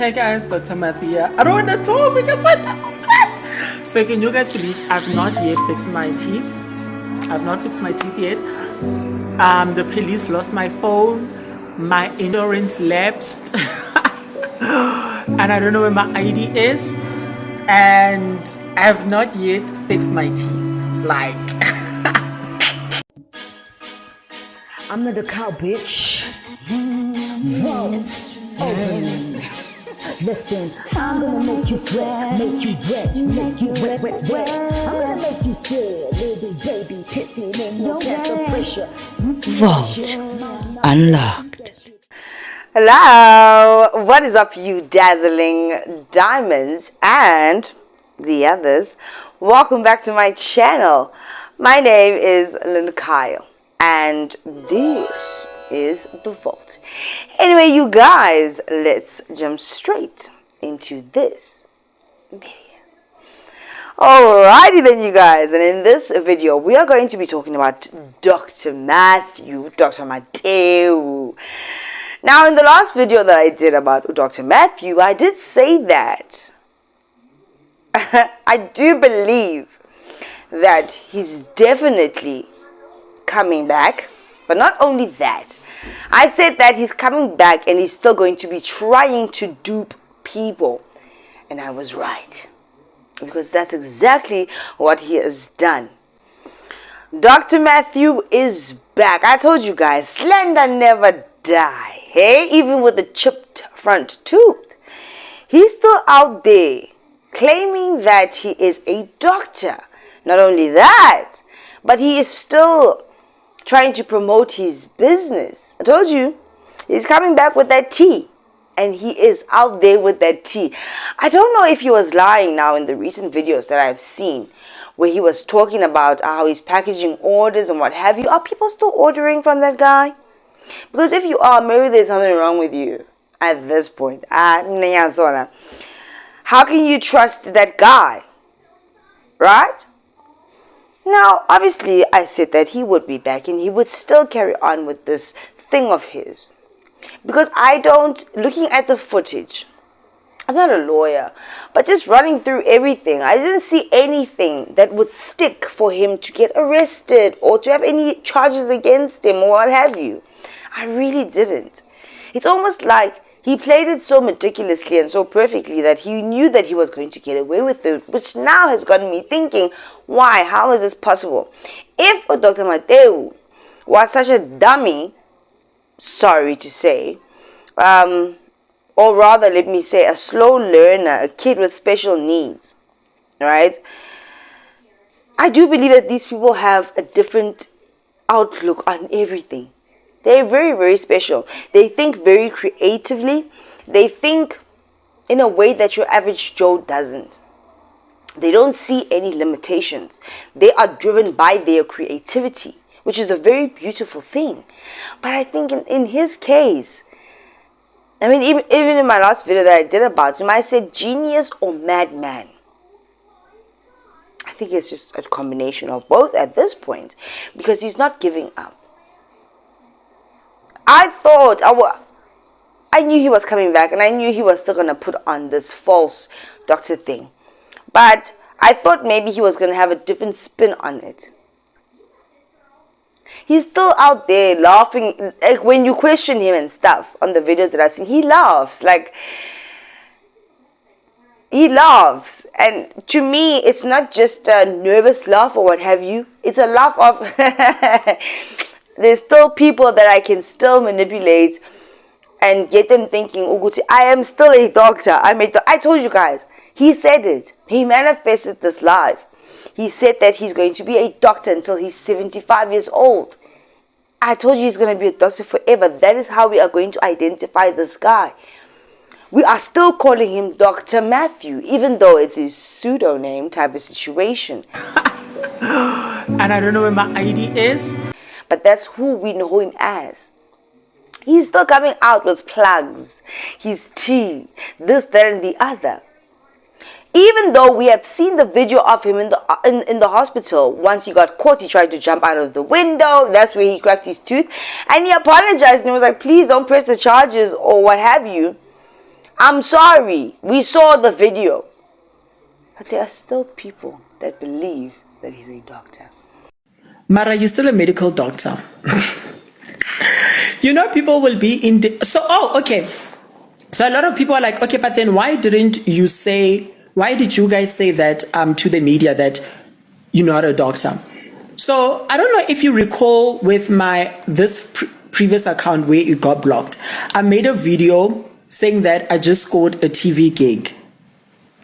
Hey guys, Dr. Matthew here. I don't want to talk because my teeth is cracked. So can you guys believe I've not yet fixed my teeth? I've not fixed my teeth yet. The police lost my phone. My insurance lapsed. And I don't know where my ID is. And I have not yet fixed my teeth. Like... I'm not a cow, bitch. Vote. Listen, I'm gonna make you sweat, make you wet, make you wet, wet, wet. I'm gonna make you scared, little baby, pissing in your pants of pressure. Vault unlocked. Hello, what is up, you dazzling diamonds and the others? Welcome back to my channel. My name is Linda Kyle, and this is the Vault. Anyway, you guys, let's jump straight into this video. Alrighty then, you guys, and in this video we are going to be talking about Dr. Matthew. Now, in the last video that I did about Dr. Matthew, I did say that I do believe that he's definitely coming back. But not only that, I said that he's coming back and he's still going to be trying to dupe people. And I was right. Because that's exactly what he has done. Dr. Matthew is back. I told you guys, slander never die. Hey, even with a chipped front tooth. He's still out there claiming that he is a doctor. Not only that, but he is still trying to promote his business. I told you, he's coming back with that tea. And he is out there with that tea. I don't know if he was lying now in the recent videos that I've seen, where he was talking about how he's packaging orders and what have you. Are people still ordering from that guy? Because if you are, maybe there's something wrong with you at this point. How can you trust that guy? Right? Now, obviously, I said that he would be back and he would still carry on with this thing of his. Because looking at the footage, I'm not a lawyer, but just running through everything, I didn't see anything that would stick for him to get arrested or to have any charges against him or what have you. I really didn't. It's almost like he played it so meticulously and so perfectly that he knew that he was going to get away with it, which now has gotten me thinking, why? How is this possible? If Dr. Matthew was such a dummy, sorry to say, or rather let me say a slow learner, a kid with special needs, right? I do believe that these people have a different outlook on everything. They're very, very special. They think very creatively. They think in a way that your average Joe doesn't. They don't see any limitations. They are driven by their creativity, which is a very beautiful thing. But I think in his case, I mean, even in my last video that I did about him, I said genius or madman. I think it's just a combination of both at this point, because he's not giving up. I knew he was coming back, and I knew he was still going to put on this false doctor thing. But I thought maybe he was going to have a different spin on it. He's still out there laughing. Like when you question him and stuff on the videos that I've seen, he laughs. Like, he laughs. And to me, it's not just a nervous laugh or what have you. It's a laugh of... There's still people that I can still manipulate and get them thinking, Uguti, I am still a doctor. I told you guys. He said it. He manifested this live. He said that he's going to be a doctor until he's 75 years old. I told you he's going to be a doctor forever. That is how we are going to identify this guy. We are still calling him Dr. Matthew, even though it's a pseudonym type of situation. And I don't know where my ID is. But that's who we know him as. He's still coming out with plugs, his tea, this, that, and the other. Even though we have seen the video of him in the hospital, once he got caught, he tried to jump out of the window. That's where he cracked his tooth. And he apologized and he was like, please don't press the charges or what have you. I'm sorry. We saw the video. But there are still people that believe that he's a doctor. Mara, you're still a medical doctor. You know, people will be in... okay. So a lot of people are like, okay, but then why did you guys say that to the media that you're not a doctor? So I don't know if you recall with this previous account where it got blocked, I made a video saying that I just scored a TV gig.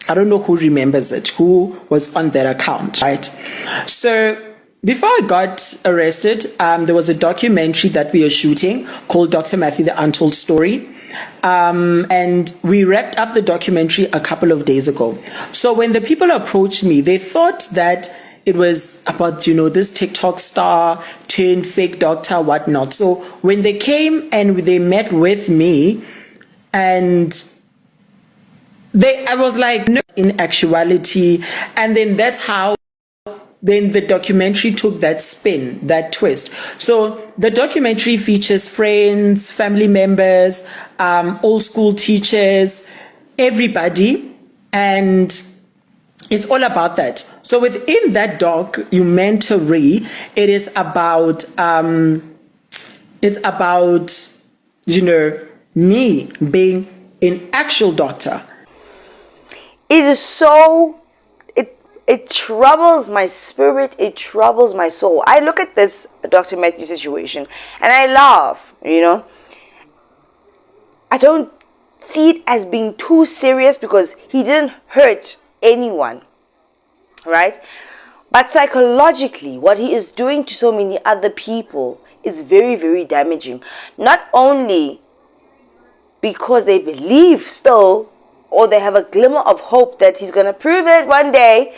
I don't know who remembers it, who was on that account, right? So before I got arrested, there was a documentary that we were shooting called Dr. Matthew, The Untold Story. And we wrapped up the documentary a couple of days ago. So when the people approached me, they thought that it was about, this TikTok star turned fake doctor, whatnot. So when they came and they met with me, and I was like, no, in actuality, and then that's how then the documentary took that spin, that twist. So the documentary features friends, family members, old school teachers, everybody, and it's all about that. So within that documentary, it is about me being an actual doctor. It is so... It troubles my spirit. It troubles my soul. I look at this Dr. Matthew situation and I laugh, I don't see it as being too serious because he didn't hurt anyone, right? But psychologically, what he is doing to so many other people is very, very damaging. Not only because they believe still, or they have a glimmer of hope that he's going to prove it one day,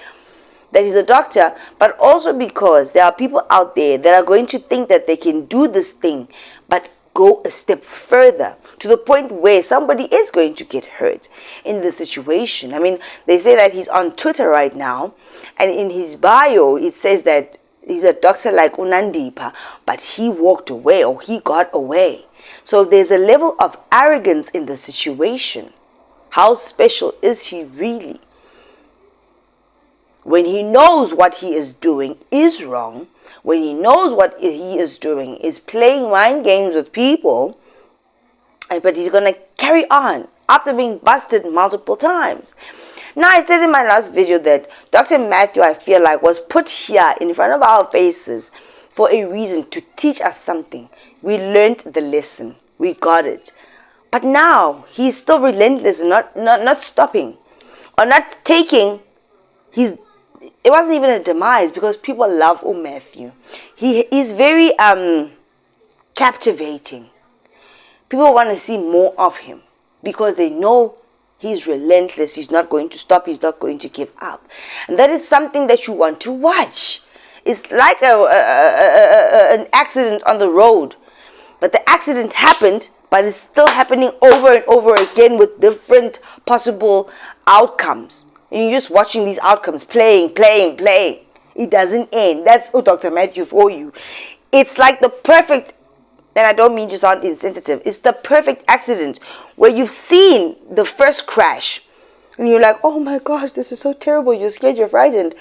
that he's a doctor, but also because there are people out there that are going to think that they can do this thing, but go a step further to the point where somebody is going to get hurt in this situation. I mean, they say that he's on Twitter right now, and in his bio, it says that he's a doctor like Unandipa, but he walked away or he got away. So there's a level of arrogance in the situation. How special is he really? When he knows what he is doing is wrong, when he knows what he is doing is playing mind games with people, but he's going to carry on after being busted multiple times. Now, I said in my last video that Dr. Matthew, I feel like, was put here in front of our faces for a reason, to teach us something. We learned the lesson. We got it. But now, he's still relentless and not stopping, or not taking his... It wasn't even a demise because people love Matthew. He is very captivating. People want to see more of him because they know he's relentless. He's not going to stop. He's not going to give up. And that is something that you want to watch. It's like an accident on the road. But the accident happened, but it's still happening over and over again with different possible outcomes. And you're just watching these outcomes playing. It doesn't end. That's Dr. Matthew for you. It's like the perfect, and I don't mean to sound insensitive, it's the perfect accident where you've seen the first crash. And you're like, oh my gosh, this is so terrible. You're scared, you're frightened.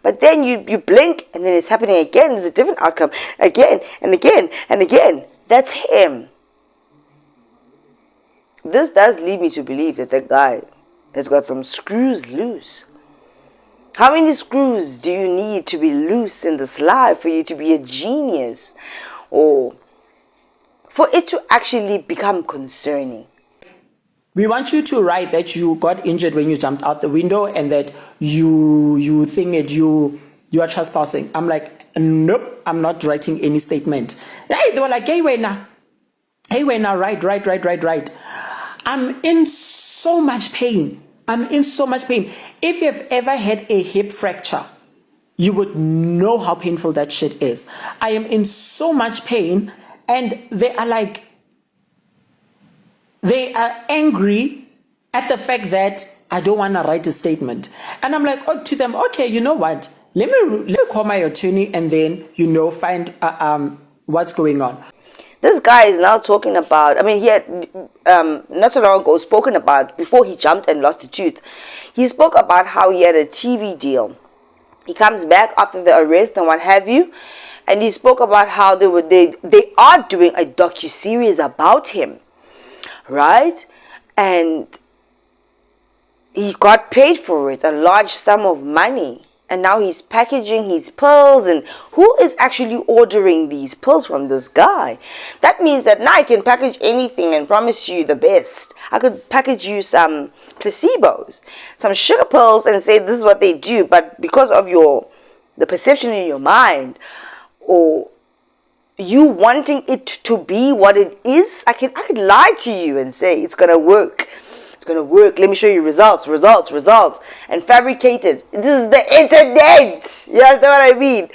But then you blink and then it's happening again. It's a different outcome. Again and again and again. That's him. This does lead me to believe that the guy has got some screws loose. How many screws do you need to be loose in this life for you to be a genius, or for it to actually become concerning? We want you to write that you got injured when you jumped out the window and that you think that you are trespassing. I'm like, nope, I'm not writing any statement. Hey, they were like, hey, wait now, right. I'm in so much pain. If you've ever had a hip fracture, you would know how painful that shit is. I am in so much pain, and they are angry at the fact that I don't want to write a statement. And I'm like, to them, okay, you know what? Let me call my attorney and then, find what's going on. This guy is now talking about, I mean, he had not so long ago spoken about, before he jumped and lost a tooth, he spoke about how he had a TV deal. He comes back after the arrest and what have you, and he spoke about how they are doing a docu-series about him, right? And he got paid for it, a large sum of money. And now he's packaging his pills. And who is actually ordering these pills from this guy? That means that now I can package anything and promise you the best. I could package you some placebos, some sugar pills, and say this is what they do. But because of the perception in your mind, or you wanting it to be what it is, I could lie to you and say it's gonna work. Gonna work. Let me show you results, and fabricated. This is the internet. You understand what I mean?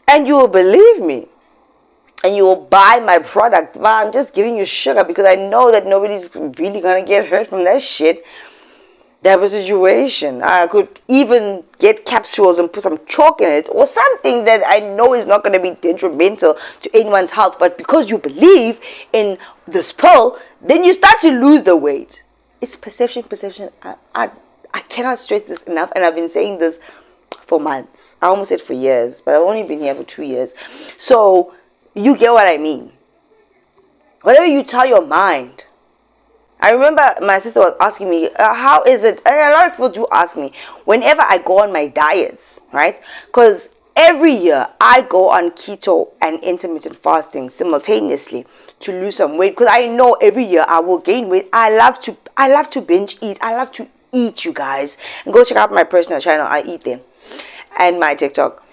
And you will believe me, and you will buy my product. But I'm just giving you sugar because I know that nobody's really gonna get hurt from that shit. That was a situation. I could even get capsules and put some chalk in it, or something that I know is not gonna be detrimental to anyone's health. But because you believe in this pill, then you start to lose the weight. It's perception. I cannot stress this enough, and I've been saying this for months. I almost said for years, but I've only been here for 2 years. So you get what I mean. Whatever you tell your mind. I remember my sister was asking me, how is it? And a lot of people do ask me whenever I go on my diets, right? Because every year I go on keto and intermittent fasting simultaneously to lose some weight, because I know every year I will gain weight. I love to binge eat. I love to eat, you guys. And go check out my personal channel. I eat them. And my TikTok.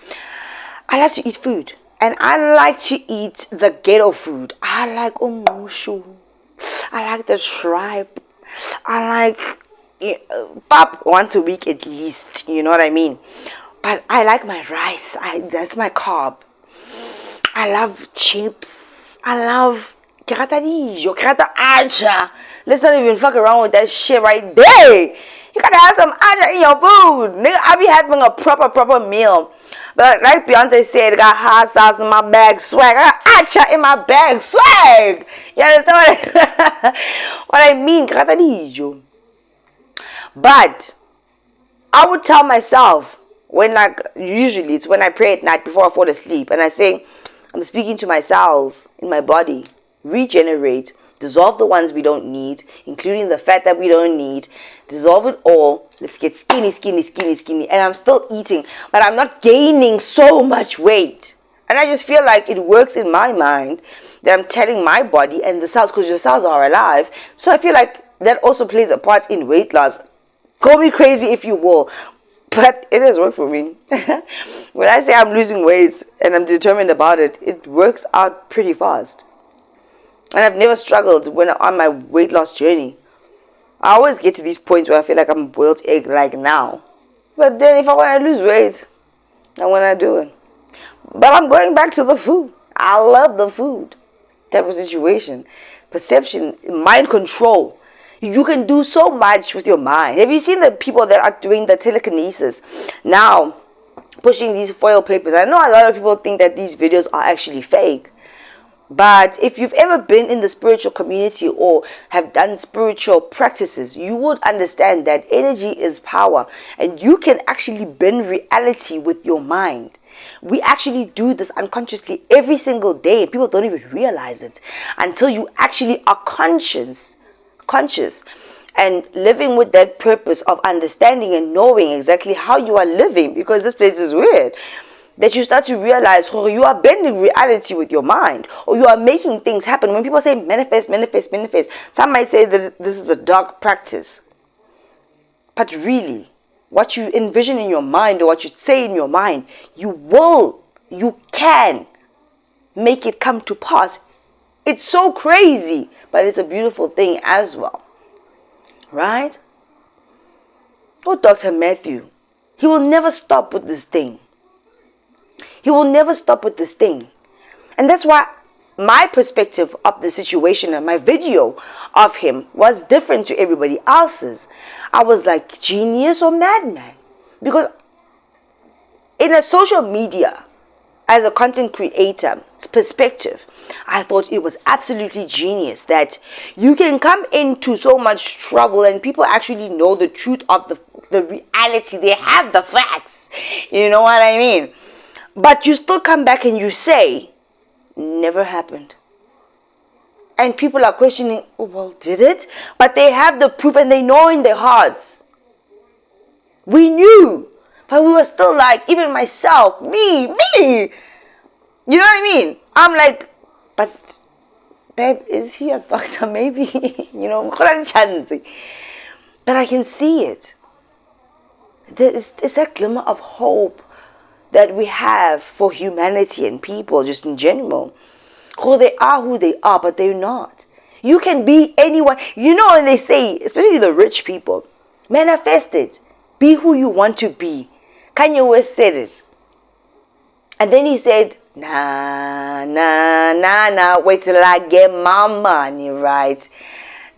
I love to eat food. And I like to eat the ghetto food. I like umushu. I like the tribe. I like pap once a week at least. You know what I mean? But I like my rice. That's my carb. I love chips. I love aja. Let's not even fuck around with that shit right there. You gotta have some aja in your food. Nigga, I be having a proper meal. But like Beyonce said, I got hot sauce in my bag, swag. I got acha in my bag, swag. You understand what I mean? But I would tell myself, usually it's when I pray at night before I fall asleep, and I say, I'm speaking to my cells in my body. Regenerate, dissolve the ones we don't need, including the fat that we don't need. Dissolve it all. Let's get skinny. And I'm still eating, but I'm not gaining so much weight. And I just feel like it works in my mind that I'm telling my body and the cells, because your cells are alive. So I feel like that also plays a part in weight loss. Call me crazy if you will, but it has worked for me. When I say I'm losing weight and I'm determined about it, it works out pretty fast. And I've never struggled when I'm on my weight loss journey. I always get to these points where I feel like I'm a boiled egg, like now. But then if I want to lose weight, I'm going to do it. But I'm going back to the food. I love the food. Type of situation. Perception, mind control. You can do so much with your mind. Have you seen the people that are doing the telekinesis now, pushing these foil papers? I know a lot of people think that these videos are actually fake. But if you've ever been in the spiritual community or have done spiritual practices, you would understand that energy is power, and you can actually bend reality with your mind. We actually do this unconsciously every single day. People don't even realize it until you actually are conscious and living with that purpose of understanding and knowing exactly how you are living, because this place is weird. That you start to realize you are bending reality with your mind, or you are making things happen. When people say manifest, some might say that this is a dark practice. But really, what you envision in your mind, or what you say in your mind, you can make it come to pass. It's so crazy, but it's a beautiful thing as well. Right? Oh, Dr. Matthew, he will never stop with this thing. He will never stop with this thing. And that's why my perspective of the situation and my video of him was different to everybody else's. I was like, genius or madman? Because in a social media, as a content creator, perspective, I thought it was absolutely genius that you can come into so much trouble and people actually know the truth of the reality. They have the facts. You know what I mean? But you still come back and you say, never happened. And people are questioning, oh, well, did it? But they have the proof and they know in their hearts. We knew. But we were still like, even myself, me. You know what I mean? I'm like, but babe, is he a doctor? Maybe, you know, but I can see it. There's that glimmer of hope that we have for humanity and people just in general. Oh, they are who they are, but they're not. You can be anyone. You know when they say, especially the rich people, manifest it. Be who you want to be. Kanye West said it. And then he said, nah, wait till I get my money right.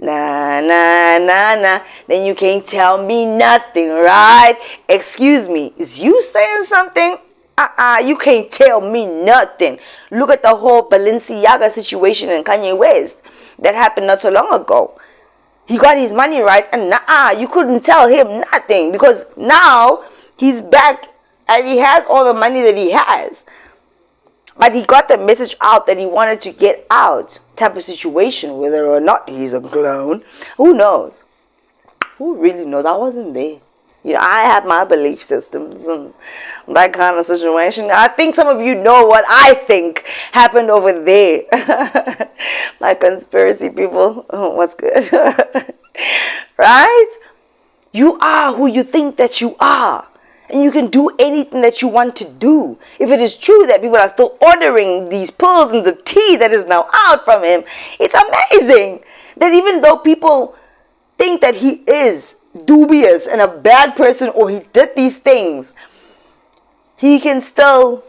Nah. Then you can't tell me nothing, right? Excuse me, is you saying something? You can't tell me nothing. Look at the whole Balenciaga situation in Kanye West that happened not so long ago. He got his money right and you couldn't tell him nothing because now he's back and he has all the money that he has. But he got the message out that he wanted to get out type of situation, whether or not he's a clone. Who knows? Who really knows? I wasn't there. You know, I have my belief systems and that kind of situation. I think some of you know what I think happened over there. My conspiracy people, what's good? Right? You are who you think that you are. And you can do anything that you want to do. If it is true that people are still ordering these pills and the tea that is now out from him, it's amazing that even though people think that he is dubious and a bad person or he did these things, he can still,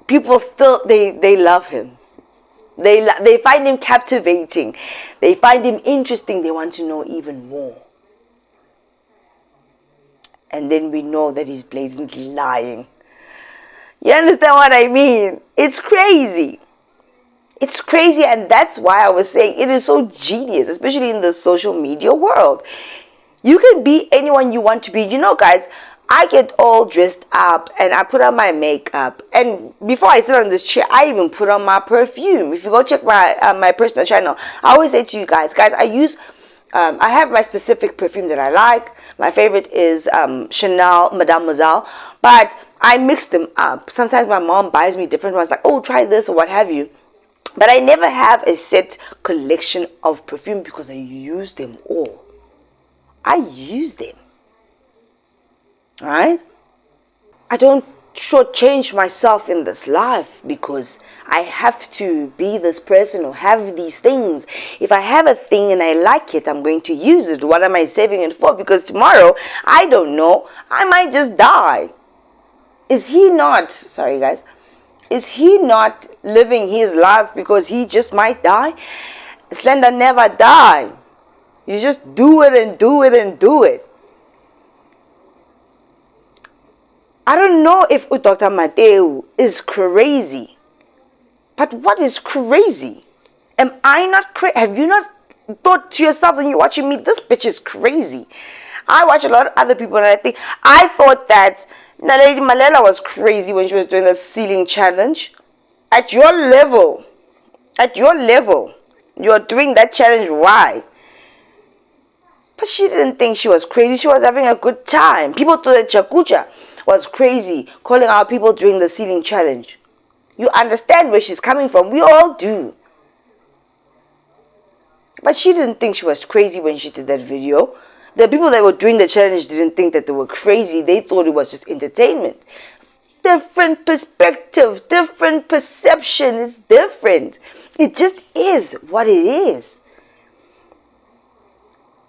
people still, they love him. They find him captivating. They find him interesting. They want to know even more. And then we know that he's blatantly lying. You understand what I mean? It's crazy. It's crazy, and that's why I was saying it is so genius, especially in the social media world. You can be anyone you want to be. You know, guys, I get all dressed up and I put on my makeup. And before I sit on this chair, I even put on my perfume. If you go check my personal channel, I always say to you guys, I have my specific perfume that I like. My favorite is Chanel Mademoiselle. But I mix them up. Sometimes my mom buys me different ones, like, oh, try this or what have you. But I never have a set collection of perfume because I use them all. I use them. Right? I don't shortchange myself in this life because I have to be this person or have these things. If I have a thing and I like it, I'm going to use it. What am I saving it for? Because tomorrow, I don't know, I might just die. Is he not living his life because he just might die? Slender never die. You just do it and do it and do it. I don't know if Dr. Mateo is crazy. But what is crazy? Am I not crazy? Have you not thought to yourselves when you're watching me, this bitch is crazy? I watch a lot of other people and I thought that Naledi Malela was crazy when she was doing that ceiling challenge. At your level, you're doing that challenge. Why? But she didn't think she was crazy. She was having a good time. People thought that Chakucha was crazy, calling out people during the ceiling challenge. You understand where she's coming from. We all do. But she didn't think she was crazy when she did that video. The people that were doing the challenge didn't think that they were crazy. They thought it was just entertainment. Different perspective, different perception. It's different. It just is what it is.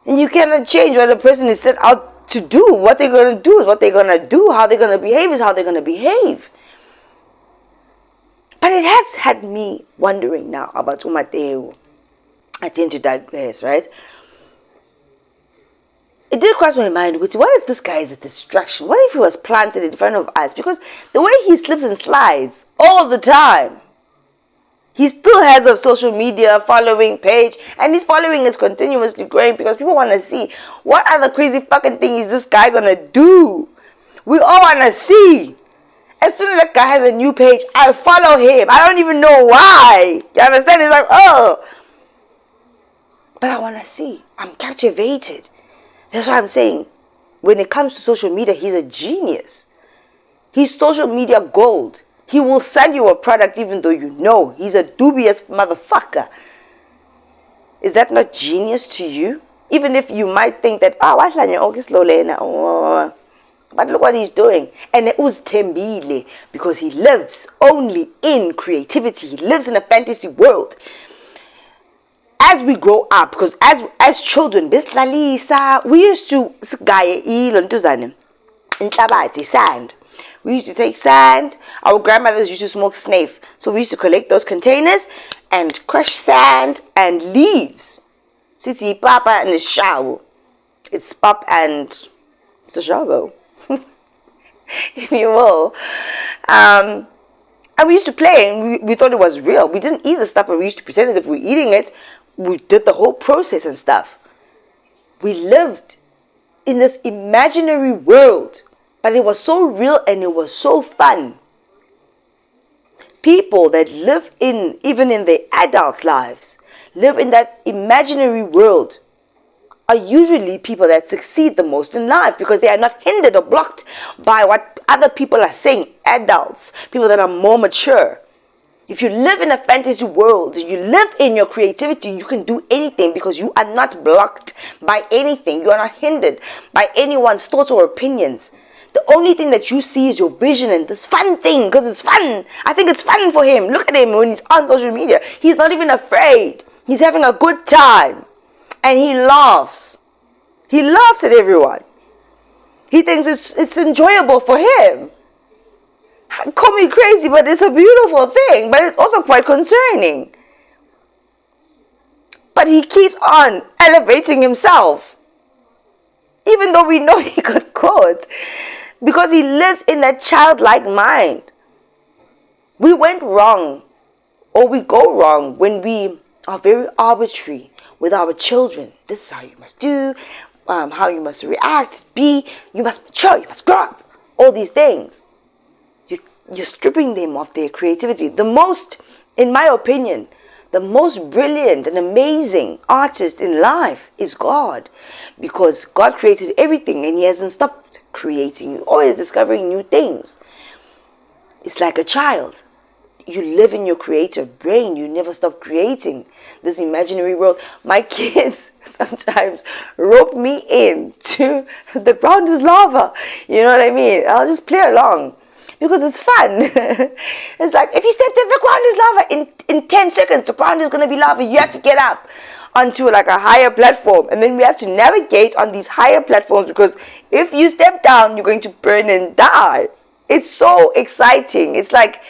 And you cannot change what a person is set out to do. What they're going to do is what they're going to do. How they're going to behave is how they're going to behave. But it has had me wondering now about Umateo. I tend to digress, right? It did cross my mind, what if this guy is a distraction? What if he was planted in front of us? Because the way he slips and slides all the time, He still has a social media following page, and his following is continuously growing because people want to see what other crazy fucking thing is this guy gonna do. We all want to see. As soon as that guy has a new page, I follow him. I don't even know why. You understand? It's like, oh. But I want to see. I'm captivated. That's why I'm saying, when it comes to social media, he's a genius. He's social media gold. He will sell you a product even though you know he's a dubious motherfucker. Is that not genius to you? Even if you might think that, but look what he's doing. And it was Tembile, because he lives only in creativity. He lives in a fantasy world. As we grow up, because as children, we used to sand. We used to take sand. Our grandmothers used to smoke snafe. So we used to collect those containers and crush sand and leaves. Siti papa and the shower. It's pop and sashabo, if you will. And we used to play, and we thought it was real. We didn't eat the stuff, but we used to pretend as if we were eating it. We did the whole process and stuff. We lived in this imaginary world. But it was so real and it was so fun. People that live in, even in their adult lives, live in that imaginary world are usually people that succeed the most in life because they are not hindered or blocked by what other people are saying. Adults, people that are more mature. If you live in a fantasy world, you live in your creativity, you can do anything because you are not blocked by anything. You are not hindered by anyone's thoughts or opinions. The only thing that you see is your vision and this fun thing because it's fun. I think it's fun for him. Look at him when he's on social media. He's not even afraid. He's having a good time. And he laughs. He laughs at everyone. He thinks it's enjoyable for him. Call me crazy, but it's a beautiful thing. But it's also quite concerning. But he keeps on elevating himself. Even though we know he got caught. Because he lives in that childlike mind. We went wrong, or we go wrong when we are very arbitrary with our children. This is how you must do, how you must react, be, you must mature, you must grow up. All these things. You're stripping them of their creativity. The most, in my opinion, the most brilliant and amazing artist in life is God. Because God created everything and he hasn't stopped creating. You're always discovering new things. It's like a child. You live in your creative brain. You never stop creating this imaginary world. My kids sometimes rope me in to the ground is lava. You know what I mean? I'll just play along. Because it's fun. It's like, if you step in, the ground is lava. In 10 seconds, the ground is going to be lava. You have to get up onto like a higher platform. And then we have to navigate on these higher platforms. Because if you step down, you're going to burn and die. It's so exciting. It's like,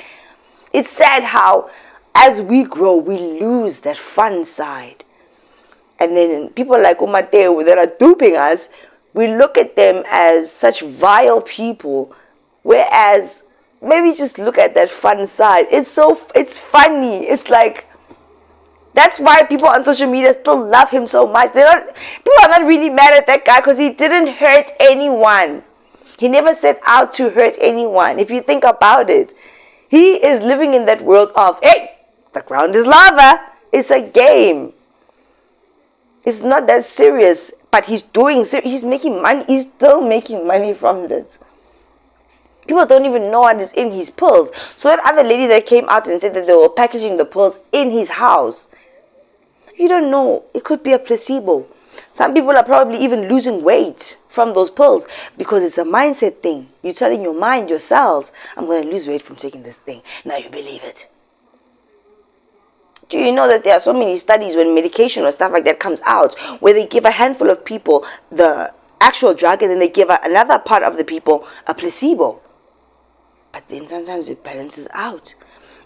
it's sad how as we grow, we lose that fun side. And then people like Umateo that are duping us, we look at them as such vile people. Whereas, maybe just look at that fun side. It's funny. It's like, that's why people on social media still love him so much. People are not really mad at that guy because he didn't hurt anyone. He never set out to hurt anyone. If you think about it, he is living in that world of, hey, the ground is lava. It's a game. It's not that serious, but he's making money. He's still making money from it. People don't even know what is in his pills. So that other lady that came out and said that they were packaging the pills in his house. You don't know. It could be a placebo. Some people are probably even losing weight from those pills because it's a mindset thing. You're telling your mind, your cells, I'm going to lose weight from taking this thing. Now you believe it. Do you know that there are so many studies when medication or stuff like that comes out where they give a handful of people the actual drug and then they give another part of the people a placebo? But then sometimes it balances out.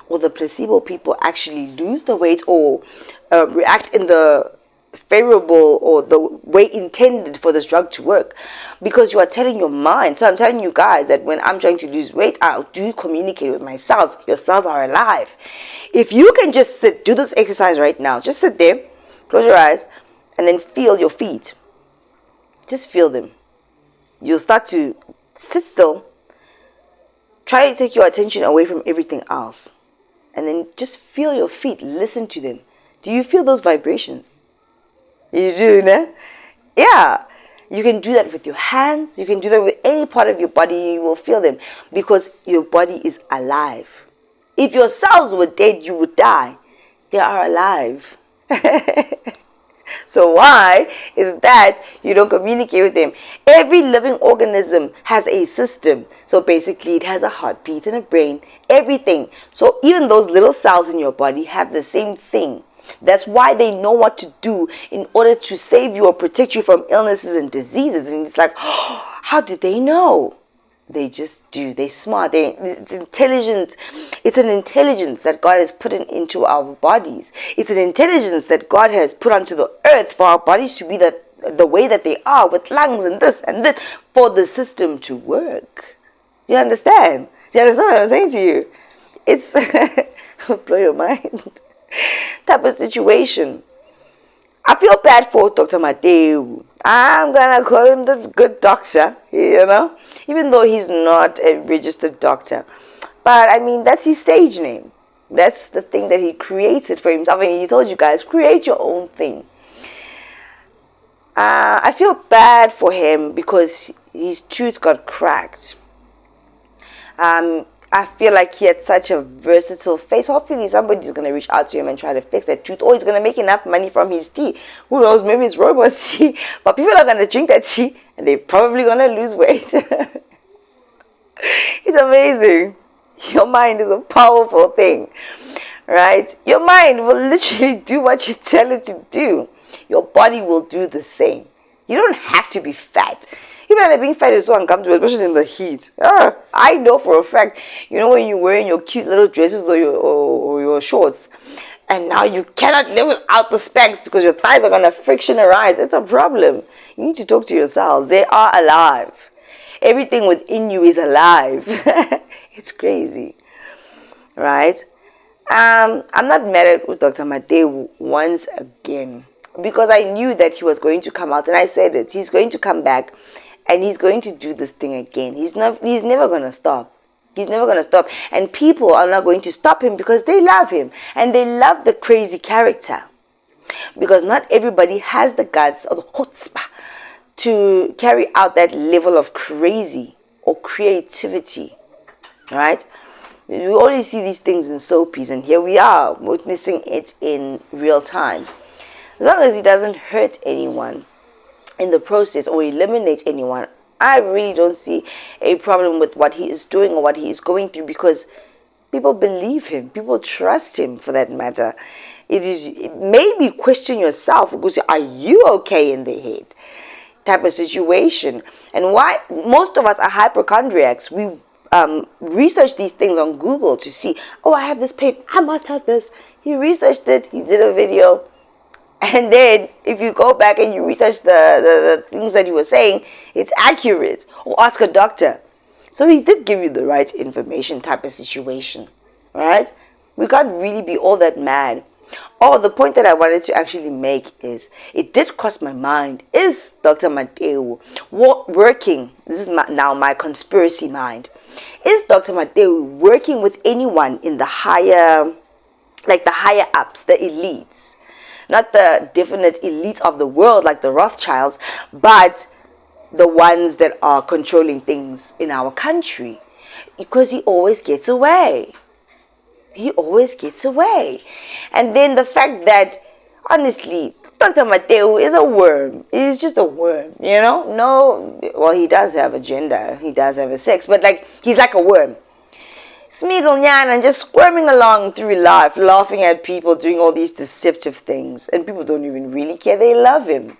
Or the placebo people actually lose the weight or react in the favorable or the way intended for this drug to work. Because you are telling your mind. So I'm telling you guys that when I'm trying to lose weight, I do communicate with my cells. Your cells are alive. If you can just sit, do this exercise right now. Just sit there, close your eyes, and then feel your feet. Just feel them. You'll start to sit still. Try to take your attention away from everything else. And then just feel your feet. Listen to them. Do you feel those vibrations? You do, no? Yeah. You can do that with your hands. You can do that with any part of your body. You will feel them because your body is alive. If your cells were dead, you would die. They are alive. So why is that you don't communicate with them? Every living organism has a system. So basically it has a heartbeat and a brain, everything. So even those little cells in your body have the same thing. That's why they know what to do in order to save you or protect you from illnesses and diseases. And it's like, oh, how did they know? They just do. They're smart. It's intelligent. It's an intelligence that God has put into our bodies. It's an intelligence that God has put onto the earth for our bodies to be the way that they are, with lungs and this and that, for the system to work. Do you understand? Do you understand what I'm saying to you? It's blow your mind. Type of situation. I feel bad for Dr. Mateu. I'm gonna call him the good doctor, you know, even though he's not a registered doctor. But I mean, that's his stage name. That's the thing that he created for himself, and he told you guys, create your own thing. I feel bad for him because his tooth got cracked. I feel like he had such a versatile face. Hopefully somebody's going to reach out to him and try to fix that tooth, or he's going to make enough money from his tea. Who knows, maybe it's Robo's tea, but people are going to drink that tea and they're probably going to lose weight. It's amazing. Your mind is a powerful thing, right? Your mind will literally do what you tell it to do. Your body will do the same. You don't have to be fat. Even being fat is so uncomfortable, especially in the heat. I know for a fact, you know, when you're wearing your cute little dresses or your shorts, and now you cannot live without the specs because your thighs are going to frictionize. It's a problem. You need to talk to yourselves. They are alive. Everything within you is alive. It's crazy, right? I'm not mad at Dr. Mateu once again, because I knew that he was going to come out, and I said it. He's going to come back. And he's going to do this thing again. He's never going to stop. He's never going to stop. And people are not going to stop him because they love him. And they love the crazy character. Because not everybody has the guts or the chutzpah to carry out that level of crazy or creativity. Right? We always see these things in soapies. And here we are witnessing it in real time. As long as he doesn't hurt anyone in the process or eliminate anyone, I really don't see a problem with what he is doing or what he is going through, because people believe him, people trust him for that matter. It maybe question yourself, because are you okay in the head type of situation. And why most of us are hypochondriacs. We research these things on Google to see, oh, I have this pain, I must have this. He researched it, he did a video. And then if you go back and you research the things that he was saying, it's accurate. Or ask a doctor. So he did give you the right information type of situation. Right? We can't really be all that mad. Oh, the point that I wanted to actually make is, it did cross my mind, is Dr. Mateu working, this is now my conspiracy mind, is Dr. Mateu working with anyone in the higher, like the higher ups, the elites? Not the definite elites of the world like the Rothschilds, but the ones that are controlling things in our country. Because he always gets away. He always gets away. And then the fact that, honestly, Dr. Mateu is a worm. He's just a worm, you know? No, well, he does have a gender. He does have a sex. But, like, he's like a worm. Smeagolnyan and just squirming along through life, laughing at people doing all these deceptive things. And people don't even really care. They love him.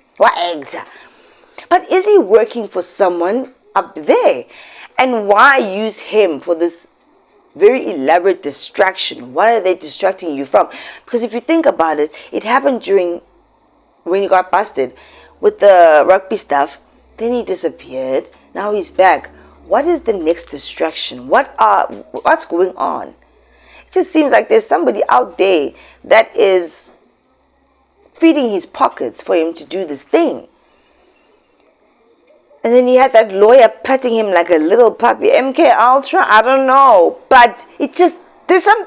But is he working for someone up there? And why use him for this very elaborate distraction? What are they distracting you from? Because if you think about it, it happened during when he got busted with the rugby stuff. Then he disappeared. Now he's back. What is the next distraction? What's going on? It just seems like there's somebody out there that is feeding his pockets for him to do this thing. And then he had that lawyer petting him like a little puppy. MK Ultra, I don't know. But it just, there's some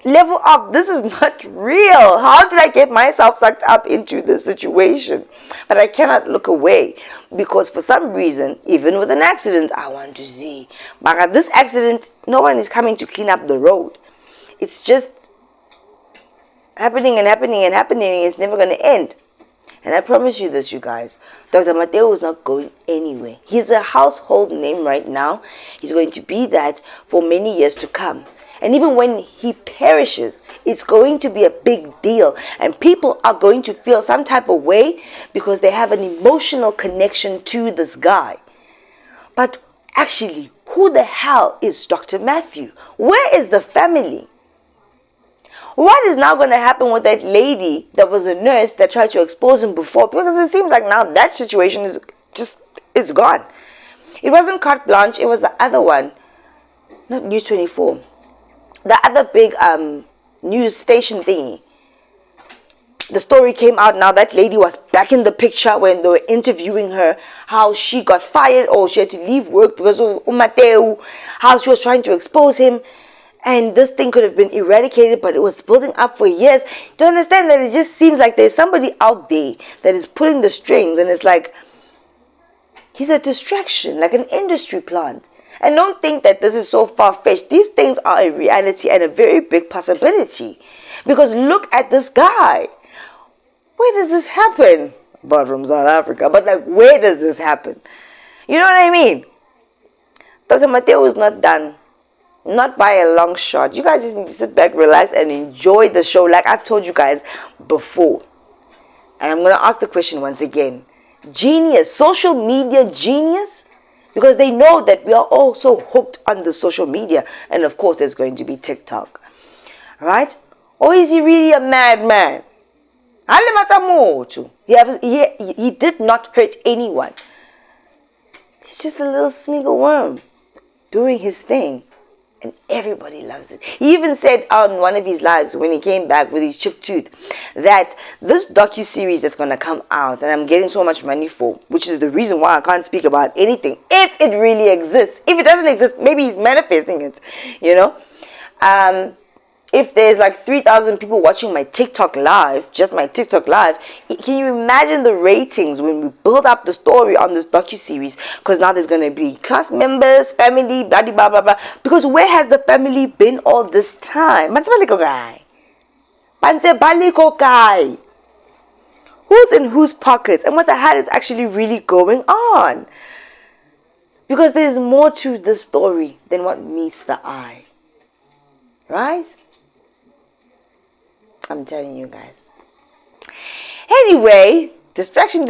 level of, this is not real. How did I get myself sucked up into this situation? But I cannot look away, because for some reason, even with an accident, I want to see. But at this accident, no one is coming to clean up the road. It's just happening and happening and happening. It's never going to end. And I promise you this, you guys, Dr. Mateo is not going anywhere. He's a household name right now. He's going to be that for many years to come. And even when he perishes, it's going to be a big deal. And people are going to feel some type of way because they have an emotional connection to this guy. But actually, who the hell is Dr. Matthew? Where is the family? What is now going to happen with that lady that was a nurse that tried to expose him before? Because it seems like now that situation is just, it's gone. It wasn't Carte Blanche, it was the other one. Not News 24. The other big news station thingy. The story came out now. That lady was back in the picture when they were interviewing her. How she got fired or she had to leave work because of Mateo. How she was trying to expose him. And this thing could have been eradicated, but it was building up for years. Do you understand that it just seems like there's somebody out there that is pulling the strings, and it's like, he's a distraction, like an industry plant. And don't think that this is so far-fetched. These things are a reality and a very big possibility. Because look at this guy. Where does this happen? But from South Africa. But like, where does this happen? You know what I mean? Dr. Mateo is not done. Not by a long shot. You guys just need to sit back, relax, and enjoy the show like I've told you guys before. And I'm going to ask the question once again. Genius, social media genius? Because they know that we are all so hooked on the social media. And of course, there's going to be TikTok. Right? Or is he really a madman? He did not hurt anyone. He's just a little Smeagol worm doing his thing. And everybody loves it. He even said on one of his lives when he came back with his chipped tooth that this docu-series that's going to come out and I'm getting so much money for, which is the reason why I can't speak about anything, if it really exists. If it doesn't exist, maybe he's manifesting it, you know. If there's like 3,000 people watching my TikTok live, just my TikTok live, can you imagine the ratings when we build up the story on this docu-series? Because now there's going to be class members, family, blah, blah, blah, blah. Because where has the family been all this time? Guy. Who's in whose pockets? And what the hell is actually really going on? Because there's more to this story than what meets the eye. Right? I'm telling you guys. Anyway, distraction.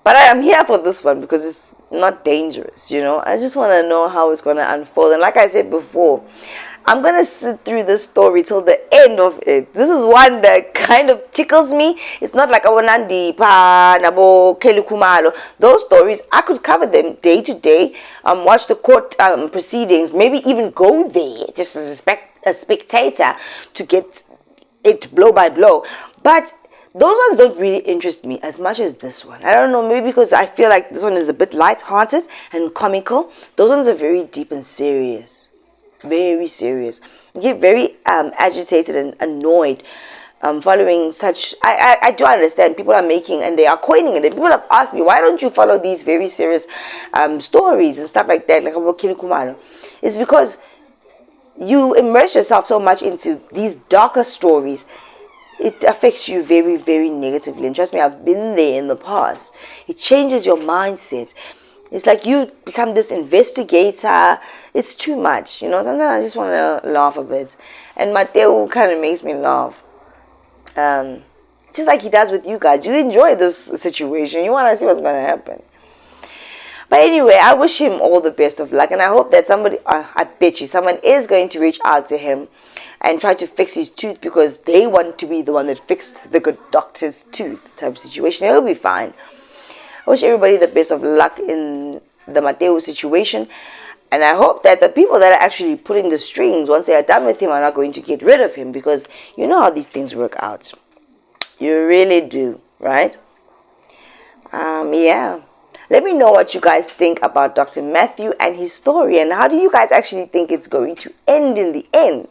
But I am here for this one because it's not dangerous, you know. I just want to know how it's going to unfold. And like I said before, I'm going to sit through this story till the end of it. This is one that kind of tickles me. It's not like Awanandi, Pa, Nabo, Kelukumalo. Those stories, I could cover them day to day, watch the court proceedings, maybe even go there just as a spectator to get it blow by blow. But those ones don't really interest me as much as this one. I don't know, maybe because I feel like this one is a bit light-hearted and comical. Those ones are very deep and serious. Very serious. I get very agitated and annoyed following such. I do understand people are making and they are coining it. And people have asked me, why don't you follow these very serious stories and stuff like that, like about Kilukumalo? It's because you immerse yourself so much into these darker stories, it affects you very, very negatively. And trust me, I've been there in the past. It changes your mindset. It's like you become this investigator. It's too much, you know. Sometimes I just want to laugh a bit. And Mateo kind of makes me laugh. Just like he does with you guys. You enjoy this situation. You want to see what's going to happen. But anyway, I wish him all the best of luck. And I hope that somebody, I bet you, someone is going to reach out to him and try to fix his tooth because they want to be the one that fixes the good doctor's tooth type of situation. He'll be fine. I wish everybody the best of luck in the Mateo situation. And I hope that the people that are actually pulling the strings, once they are done with him, are not going to get rid of him, because you know how these things work out. You really do, right? Yeah. Let me know what you guys think about Dr. Matthew and his story, and how do you guys actually think it's going to end in the end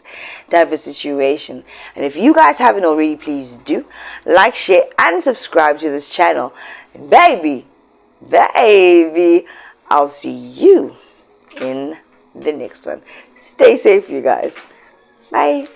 type of situation. And if you guys haven't already, please do like, share, and subscribe to this channel. And baby, I'll see you in the next one. Stay safe, you guys. Bye.